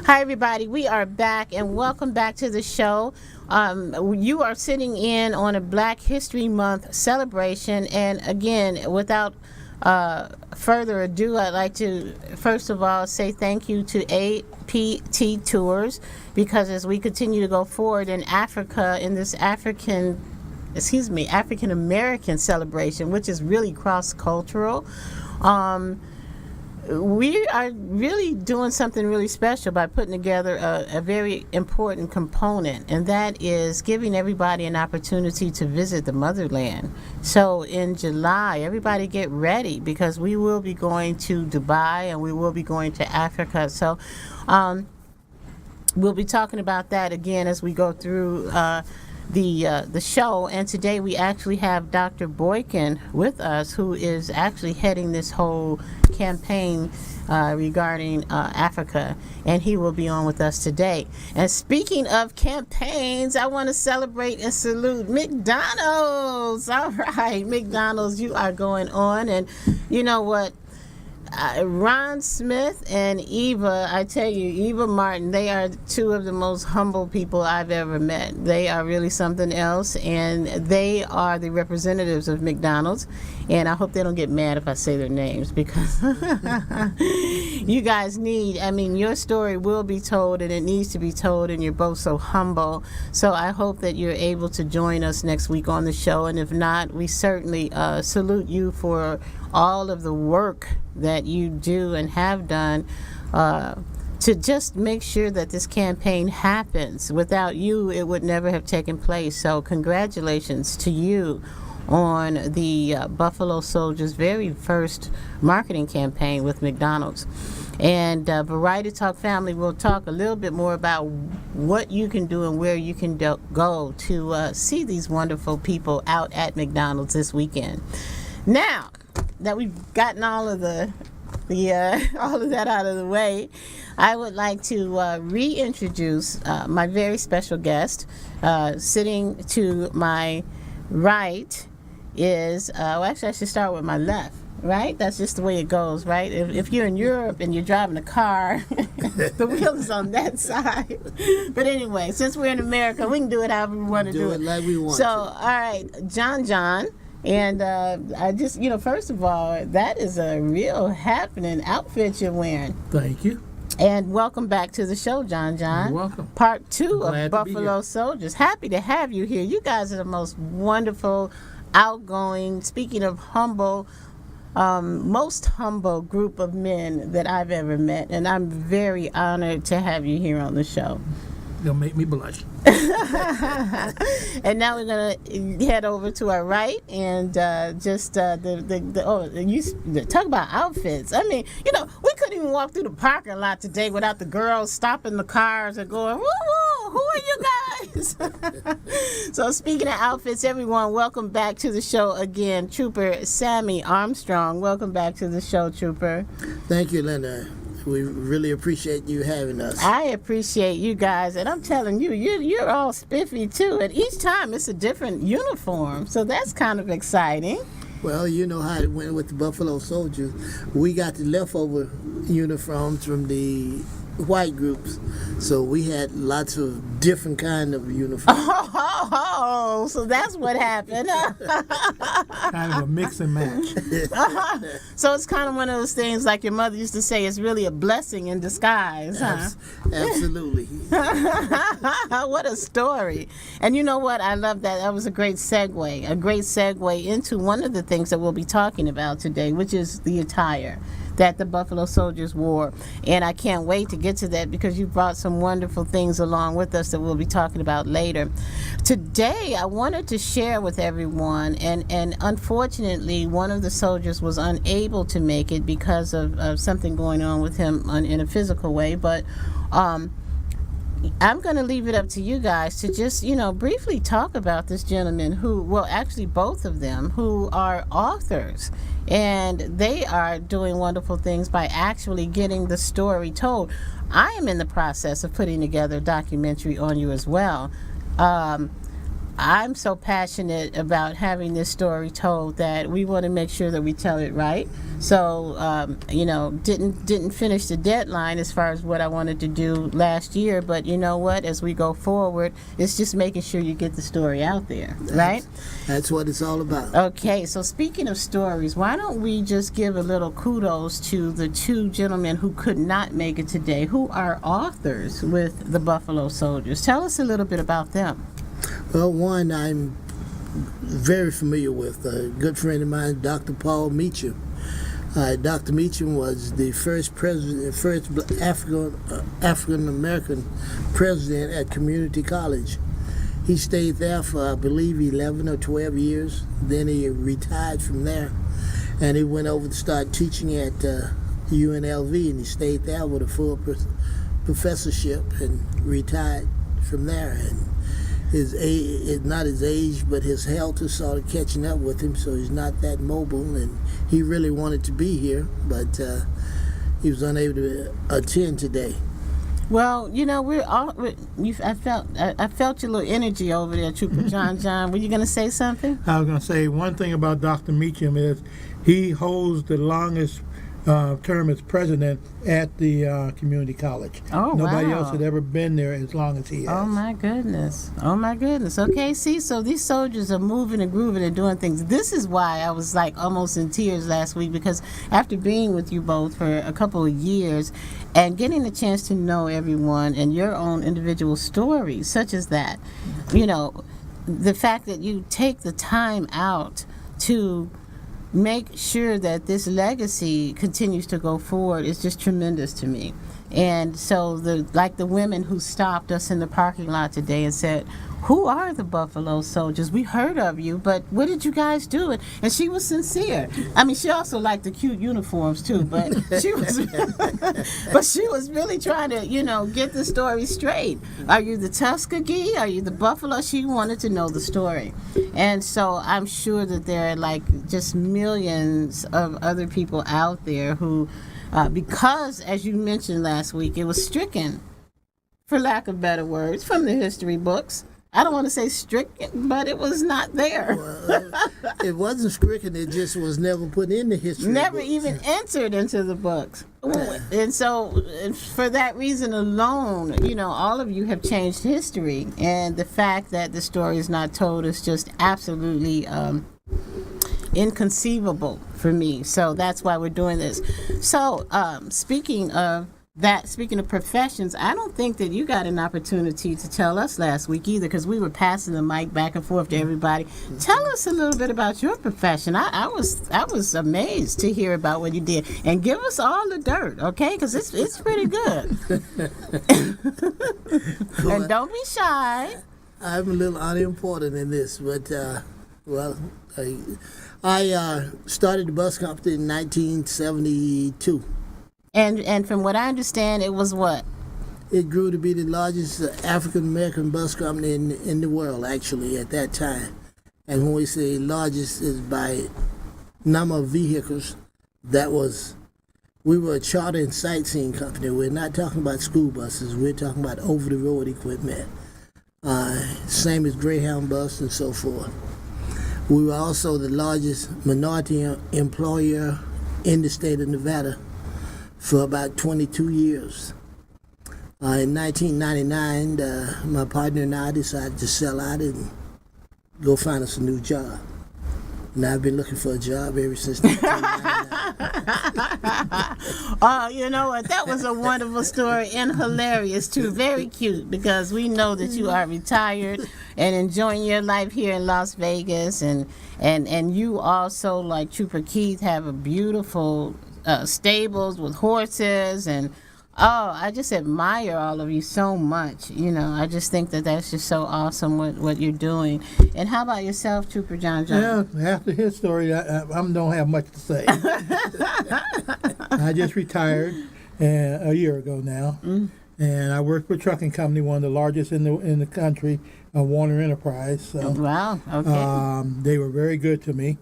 Hi, everybody. We are back, and welcome back to the show. You are sitting in on a Black History Month celebration, and again, without further ado, I'd like to first of all say thank you to APT Tours, because as we continue to go forward in Africa, in this African American celebration, which is really cross-cultural, we are really doing something really special by putting together a very important component, and that is giving everybody an opportunity to visit the motherland. So in July, everybody get ready, because we will be going to Dubai and we will be going to Africa. So we'll be talking about that again as we go through the show. And today we actually have Dr. Boykin with us, who is actually heading this whole campaign regarding Africa, and he will be on with us today. And speaking of campaigns, I want to celebrate and salute McDonald's. All right, McDonald's, you are going on, and you know what? Ron Smith and Eva, I tell you, Eva Martin, they are two of the most humble people I've ever met. They are really something else, and they are the representatives of McDonald's. And I hope they don't get mad if I say their names, because you guys your story will be told, and it needs to be told, and you're both so humble. So I hope that you're able to join us next week on the show, and if not, we certainly salute you for all of the work that you do and have done to just make sure that this campaign happens. Without you, it would never have taken place. So congratulations to you on the Buffalo Soldiers' very first marketing campaign with McDonald's. And Variety Talk family will talk a little bit more about what you can do and where you can go to see these wonderful people out at McDonald's this weekend. Now that we've gotten all of that out of the way, I would like to reintroduce my very special guest. Sitting to my right is, actually I should start with my left, right? That's just the way it goes, right? If you're in Europe and you're driving a car, the wheel is on that side. But anyway, since we're in America, we can do it however we want to do it. Like we want to. All right, John. And I just, first of all, that is a real happening outfit you're wearing. Thank you. And welcome back to the show, John. You're welcome. Part 2 of Buffalo Soldiers. Happy to have you here. You guys are the most wonderful, outgoing, speaking of humble, most humble group of men that I've ever met. And I'm very honored to have you here on the show. You'll make me blush. And now we're gonna head over to our right, and you talk about outfits. I mean, we couldn't even walk through the parking lot today without the girls stopping the cars and going, "Woo woo, who are you guys?" So speaking of outfits, everyone, welcome back to the show again, Trooper Sammy Armstrong. Welcome back to the show, Trooper. Thank you, Linda. We really appreciate you having us. I appreciate you guys, and I'm telling you, you're all spiffy too, and each time it's a different uniform, so that's kind of exciting. Well, you know how it went with the Buffalo Soldiers. We got the leftover uniforms from the white groups, so we had lots of different kind of uniforms. Oh, so that's what happened. Kind of a mix and match. So it's kind of one of those things, like your mother used to say, it's really a blessing in disguise, huh? Absolutely. What a story. And you know what? I love that. That was a great segue into one of the things that we'll be talking about today, which is the attire that the Buffalo Soldiers wore. And I can't wait to get to that, because you brought some wonderful things along with us that we'll be talking about later. Today, I wanted to share with everyone, and unfortunately, one of the soldiers was unable to make it because of something going on with him in a physical way, but I'm going to leave it up to you guys to just, briefly talk about this gentleman actually both of them, who are authors. And they are doing wonderful things by actually getting the story told. I am in the process of putting together a documentary on you as well. I'm so passionate about having this story told that we want to make sure that we tell it right. So, didn't finish the deadline as far as what I wanted to do last year, but you know what? As we go forward, it's just making sure you get the story out there, right? That's what it's all about. Okay, so speaking of stories, why don't we just give a little kudos to the two gentlemen who could not make it today, who are authors with the Buffalo Soldiers. Tell us a little bit about them. Well, one I'm very familiar with, a good friend of mine, Dr. Paul Meacham. Dr. Meacham was the first African American president at Community College. He stayed there for, I believe, 11 or 12 years. Then he retired from there, and he went over to start teaching at UNLV, and he stayed there with a full professorship and retired from there. And his age, not his age, but his health is sort of catching up with him, so he's not that mobile, and he really wanted to be here, but he was unable to attend today. Well, I felt your little energy over there, Trooper John John. Were you going to say something? I was going to say one thing about Dr. Meacham is he holds the longest term as president at the community college. Oh, Nobody wow. else had ever been there as long as he has. Oh my goodness. Okay, see, so these soldiers are moving and grooving and doing things. This is why I was like almost in tears last week, because after being with you both for a couple of years and getting a chance to know everyone and your own individual stories, such as that, the fact that you take the time out to make sure that this legacy continues to go forward is just tremendous to me. And so the women who stopped us in the parking lot today and said, "Who are the Buffalo Soldiers? We heard of you, but what did you guys do?" And she was sincere. I mean, she also liked the cute uniforms too, but she was really trying to, get the story straight. Are you the Tuskegee? Are you the Buffalo? She wanted to know the story. And so I'm sure that there are just millions of other people out there who, because as you mentioned last week, it was stricken, for lack of better words, from the history books. I don't want to say stricken, but it was not there. It wasn't stricken, it just was never put in the history Never books. even entered into the books. And so for that reason alone, all of you have changed history. And the fact that the story is not told is just absolutely inconceivable for me. So that's why we're doing this. So speaking of professions, I don't think that you got an opportunity to tell us last week either, because we were passing the mic back and forth to everybody. Tell us a little bit about your profession. I was amazed to hear about what you did, and give us all the dirt, okay? Because it's pretty good. And don't be shy. I'm a little unimportant in this, but I started the bus company in 1972. And from what I understand, it was what? It grew to be the largest African American bus company in the world, actually, at that time. And when we say largest, is by number of vehicles. We were a charter and sightseeing company. We're not talking about school buses. We're talking about over-the-road equipment. Same as Greyhound bus and so forth. We were also the largest minority employer in the state of Nevada for about 22 years. In 1999, my partner and I decided to sell out and go find us a new job. And I've been looking for a job ever since 1999. Oh, you know what? That was a wonderful story and hilarious too. Very cute, because we know that you are retired and enjoying your life here in Las Vegas, and you also, like Trooper Keith, have a beautiful stables with horses, and I just admire all of you so much. I just think that that's just so awesome what you're doing. And how about yourself, Trooper John John? Yeah, after his story, I don't have much to say. I just retired a year ago now, and I work for a trucking company, one of the largest in the country, Warner Enterprise. So, Wow. Okay. they were very good to me.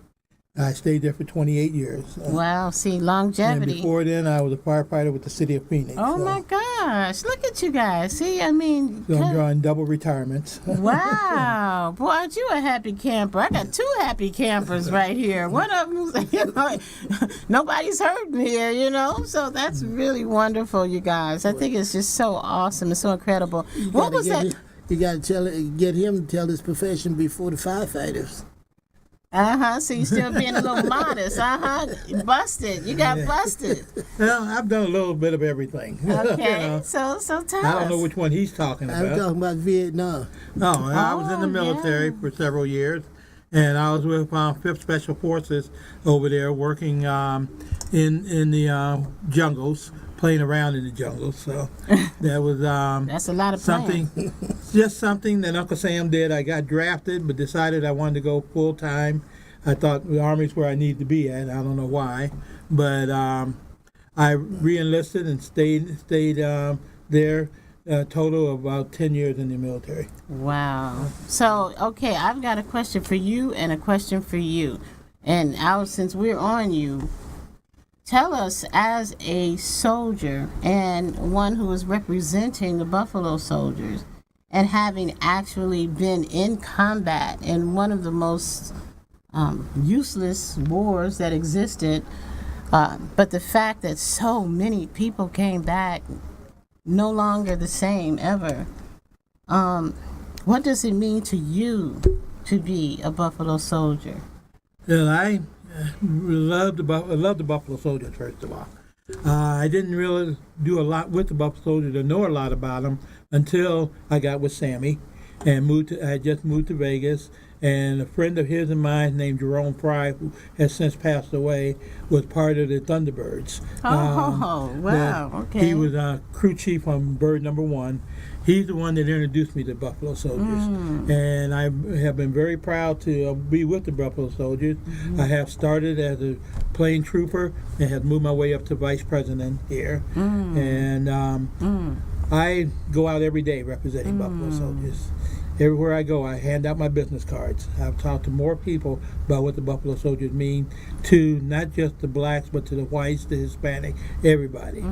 I stayed there for 28 years. Wow, see, And longevity. before then, I was a firefighter with the city of Phoenix. Oh my gosh, look at you guys. See, I mean, So I'm drawing double retirements. wow. Boy, aren't you a happy camper? I got 2 happy campers right here. One of them, nobody's hurting here, So that's really wonderful, you guys. I think it's just so awesome and so incredible. What was that? You got to get him to tell his profession before the firefighters. So you still being a little modest. Busted. You got busted. Well, I've done a little bit of everything. Okay. So tell us. I don't know which one he's talking about. I'm talking about Vietnam. No, I was in the military yeah. for several years, and I was with 5th Special Forces over there working in the jungles, playing around in the jungles. So that was That's a lot of playing. just something that Uncle Sam did. I got drafted, but decided I wanted to go full time. I thought the Army's where I needed to be at. I don't know why, but I re-enlisted and stayed there. A total of about 10 years in the military. Wow. So, okay, I've got a question for you and a question for you. And since we're on you, tell us, as a soldier and one who is representing the Buffalo Soldiers and having actually been in combat in one of the most useless wars that existed, but the fact that so many people came back no longer the same ever. What does it mean to you to be a Buffalo Soldier? Well, I love the Buffalo Soldiers, first of all. I didn't really do a lot with the Buffalo Soldiers or know a lot about them until I got with Sammy and I just moved to Vegas. And a friend of his and mine named Jerome Fry, who has since passed away, was part of the Thunderbirds. Wow, okay. He was crew chief on Bird Number 1. He's the one that introduced me to Buffalo Soldiers. And I have been very proud to be with the Buffalo Soldiers. I have started as a plane trooper and have moved my way up to vice president here. And I go out every day representing Buffalo Soldiers. Everywhere I go, I hand out my business cards. I've talked to more people about what the Buffalo Soldiers mean to not just the blacks, but to the whites, the Hispanic, everybody.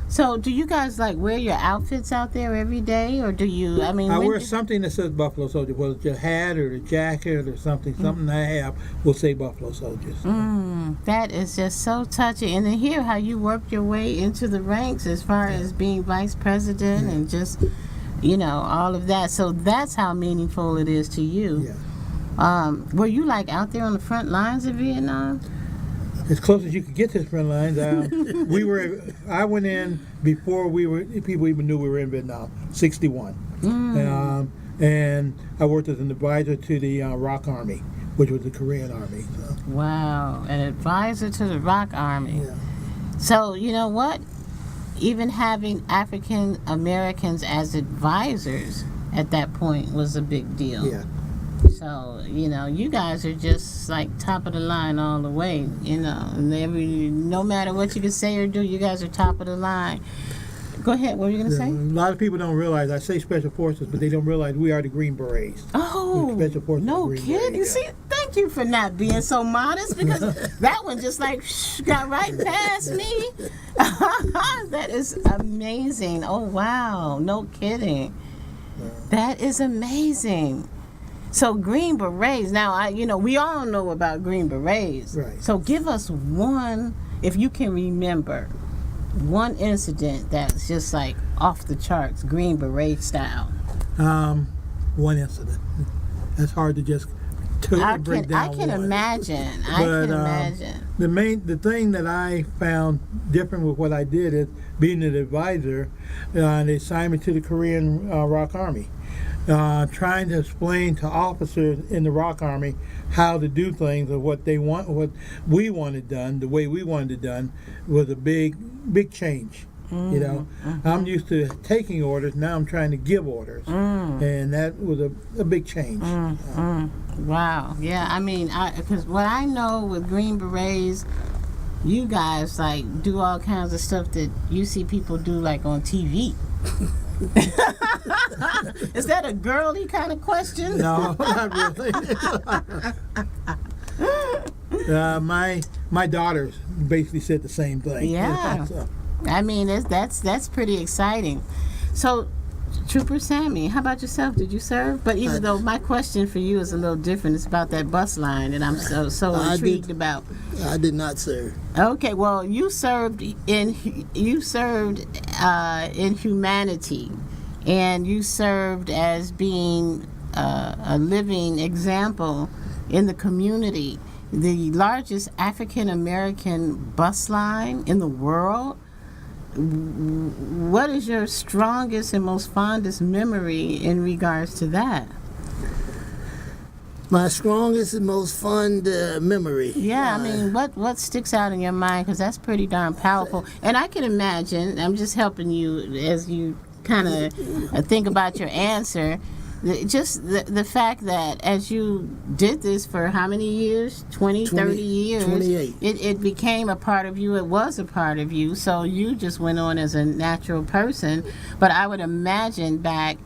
So do you guys wear your outfits out there every day, or do you? I wear something that says Buffalo Soldiers, whether it's a hat or a jacket or something. Something I have will say Buffalo Soldiers. That is just so touching, and to hear how you worked your way into the ranks as far as being vice president and just. All of that. So that's how meaningful it is to you. Yeah. Were you out there on the front lines of Vietnam? As close as you could get to the front lines. I went in before people even knew we were in Vietnam, 61. And I worked as an advisor to the ROC Army, which was the Korean Army. So. Wow, an advisor to the ROC Army. Yeah. So, you know what? Even having African Americans as advisors at that point was a big deal. Yeah. So, you guys are just top of the line all the way, and no matter what you can say or do, you guys are top of the line. Go ahead, what were you going to say? A lot of people don't realize, I say Special Forces, but they don't realize we are the Green Berets. Oh, Special Forces no Green kidding. Berets, See, thank you for not being so modest, because that one just got right past me. That is amazing. Oh, wow. No kidding. That is amazing. So Green Berets, now, we all know about Green Berets. Right. So give us one, if you can remember, one incident that's just off the charts, Green Beret style. One incident. That's hard to just break down. I can imagine. I can imagine. The thing that I found different with what I did is being an advisor on the assignment to the Korean ROC Army. Trying to explain to officers in the ROC Army how to do things or what they want, what we wanted done, the way we wanted it done, was a big change. I'm used to taking orders. Now I'm trying to give orders, and that was a big change. Wow. Yeah. Because what I know with Green Berets, you guys do all kinds of stuff that you see people do on TV. Is that a girly kind of question? No, not really. My daughters basically said the same thing. Yeah. So, I mean, that's pretty exciting. So, Trooper Sammy, how about yourself? Did you serve? But even though my question for you is a little different, it's about that bus line that I'm so I intrigued did. about. I did not serve. Okay, well, you served in humanity, and you served as being a living example in the community. The largest African American bus line in the world. What is your strongest and most fondest memory in regards to that? My strongest and most fond memory. Yeah, I mean, what sticks out in your mind? Because that's pretty darn powerful. And I can imagine, I'm just helping you as you kind of think about your answer, just the fact that as you did this for how many years? 20, 30 years? 28. It became a part of you. It was a part of you. So you just went on as a natural person. But I would imagine back,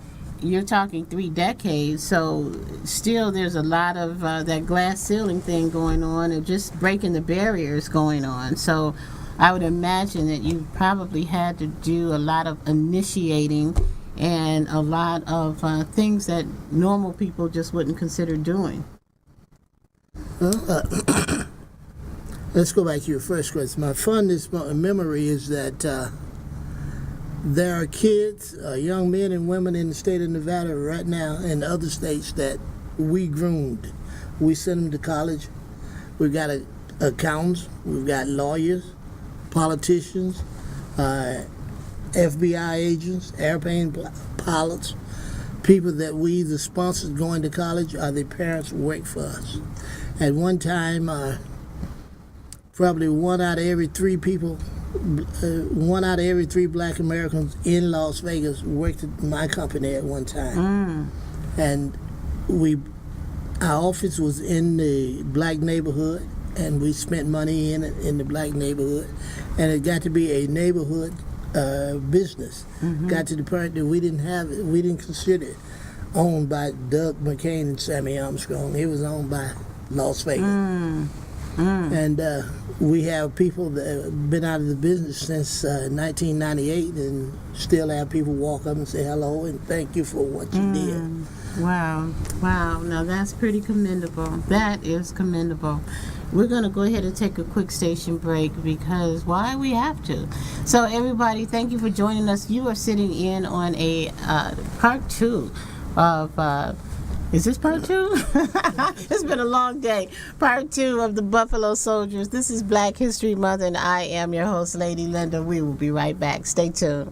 you're talking 3 decades, so still there's a lot of that glass ceiling thing going on and just breaking the barriers going on. So I would imagine that you probably had to do a lot of initiating and a lot of things that normal people just wouldn't consider doing. Let's go back to your first question. My fondest memory is that there are kids, young men and women in the state of Nevada right now and other states that we groomed. We sent them to college. We've got accountants, we've got lawyers, politicians, FBI agents, airplane pilots, people that we either sponsored going to college or their parents worked for us. At one time, probably one out of every 3 black Americans in Las Vegas worked at my company at one time. And our office was in the black neighborhood, and we spent money in the black neighborhood, and it got to be a neighborhood business. Got to the point that we didn't consider it owned by Doug McCain and Sammy Armstrong. It was owned by Las Vegas. And we have people that have been out of the business since 1998 and still have people walk up and say hello and thank you for what you did. Wow. Now that's pretty commendable. That is commendable. We're going to go ahead and take a quick station break because why? We have to. So everybody, thank you for joining us. You are sitting in on a part 2 of... is this part 2? It's been a long day. Part 2 of the Buffalo Soldiers. This is Black History Month, and I am your host, Lady Linda. We will be right back. Stay tuned.